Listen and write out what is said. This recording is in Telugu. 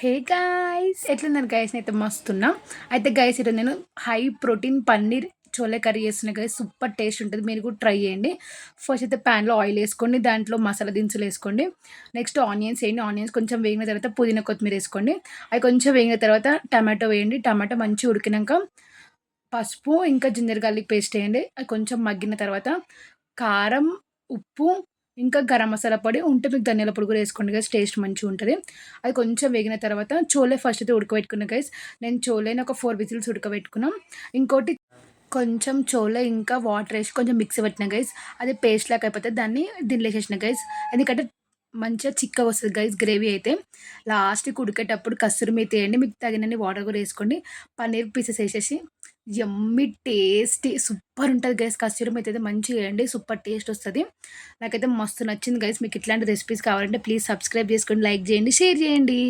హే గాయ్స్ ఎట్లున్నారు గైస్ అయితే మస్తున్నా అయితే గైస్ ఈరోజు నేను high protein paneer chole curry చేస్తున్నా గైస్ సూపర్ టేస్ట్ ఉంటుంది మీరు కూడా ట్రై చేయండి ఫస్ట్ అయితే ప్యాన్లో ఆయిల్ వేసుకోండి దాంట్లో మసాలా దినుసులు వేసుకోండి నెక్స్ట్ ఆనియన్స్ వేయండి ఆనియన్స్ కొంచెం వేగిన తర్వాత పుదీనా కొత్తిమీర వేసుకోండి అవి కొంచెం వేగిన తర్వాత టమాటో వేయండి టమాటో మంచిగా ఉడికినాక పసుపు ఇంకా జింజర్ గార్లిక్ పేస్ట్ వేయండి అది కొంచెం మగ్గిన తర్వాత కారం ఉప్పు ఇంకా గరం మసాలా పొడి ఉంటే మీకు ధనియాల పొడి కూడా వేసుకోండి గైస్ టేస్ట్ మంచిగా ఉంటుంది అది కొంచెం వేగిన తర్వాత చోలే ఫస్ట్ అయితే ఉడకబెట్టుకున్నా గైస్ నేను చోలేని ఒక 4 విజిల్స్ ఉడకబెట్టుకున్నాం ఇంకోటి కొంచెం చోలే ఇంకా వాటర్ వేసి కొంచెం మిక్సీ పెట్టిన గైస్ అది పేస్ట్ లాగా అయిపోతే దాన్ని దీనిలో వేసేసిన గైస్ ఎందుకంటే మంచిగా చిక్కగా వస్తుంది గైస్ గ్రేవీ అయితే లాస్ట్కి ఉడికేటప్పుడు కస్తూరి మేతి వేయండి మీకు తగినన్ని వాటర్ కూడా వేసుకోండి పన్నీర్ పీసెస్ వేసేసి యమ్మీ టేస్టీ సూపర్ ఉంటుంది గైస్ కస్తూరి మేతి అయితే మంచిగా వేయండి సూపర్ టేస్ట్ వస్తుంది నాకైతే మస్తు నచ్చింది గైస్ మీకు ఇట్లాంటి రెసిపీస్ కావాలంటే ప్లీజ్ సబ్స్క్రైబ్ చేసుకోండి లైక్ చేయండి షేర్ చేయండి